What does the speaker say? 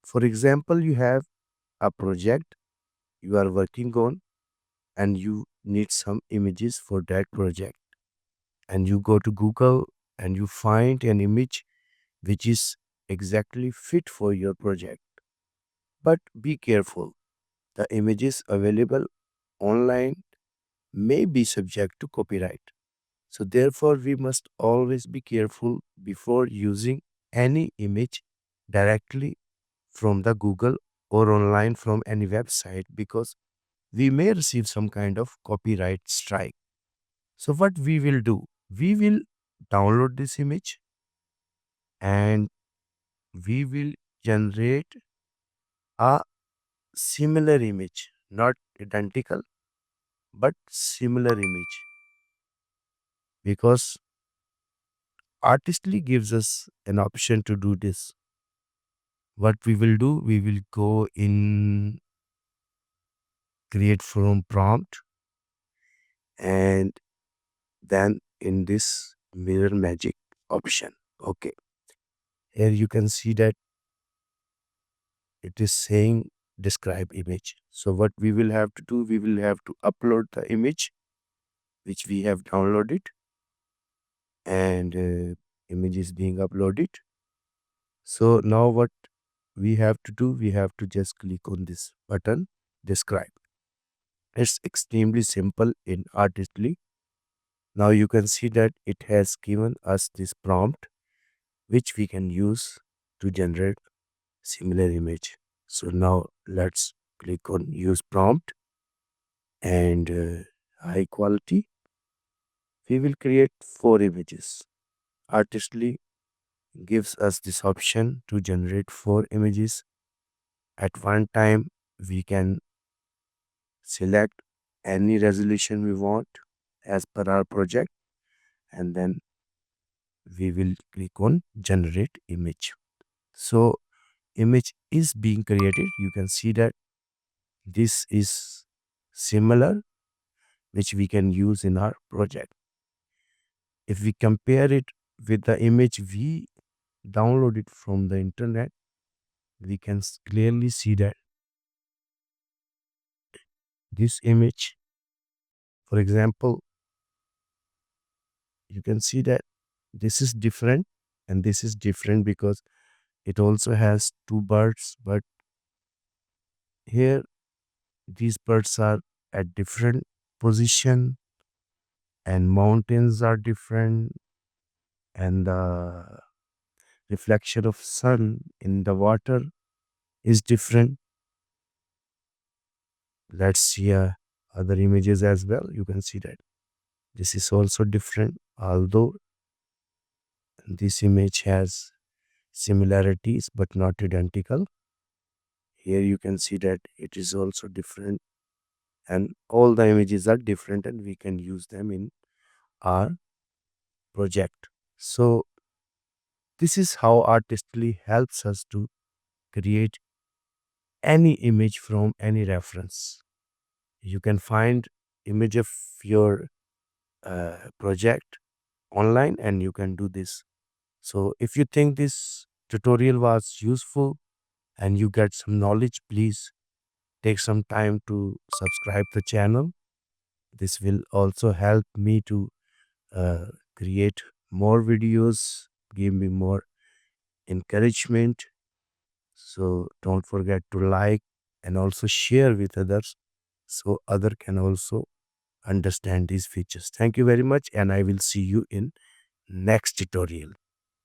For example, you have a project you are working on and you need some images for that project. And you go to Google and you find an image which is exactly fit for your project. But be careful, the images available online may be subject to copyright. So, therefore, we must always be careful before using any image directly from the Google or online from any website because we may receive some kind of copyright strike. So, what we will do? We will download this image and we will generate a similar image, not identical, but similar image because Artistly gives us an option to do this. What we will do, we will go in create from prompt and then in this mirror magic option. Okay, here you can see that it is saying describe image. So what we will have to do, we will have to upload the image which we have downloaded and image is being uploaded. So now what we have to do, we have to just click on this button describe. It's extremely simple in Artistly. Now you can see that it has given us this prompt which we can use to generate similar image. So now let's click on use prompt and high quality. We will create 4 images. Artistly gives us this option to generate 4 images. At one time, we can select any resolution we want as per our project and then we will click on generate image. So image is being created. You can see that this is similar which we can use in our project. If we compare it with the image we downloaded from the internet, we can clearly see that this image, for example, you can see that this is different and this is different because it also has 2 birds, but here these birds are at different position and mountains are different and the reflection of sun in the water is different. Let's see other images as well. You can see that this is also different, although this image has similarities but not identical. Here you can see that it is also different and all the images are different and we can use them in our project. So this is how Artistly helps us to create any image from any reference. You can find image of your project online and you can do this. So if you think this tutorial was useful and you get some knowledge, please take some time to subscribe the channel. This will also help me to uh, create more videos, give me more encouragement. So don't forget to like and also share with others so other can also understand these features. Thank you very much and I will see you in next tutorial.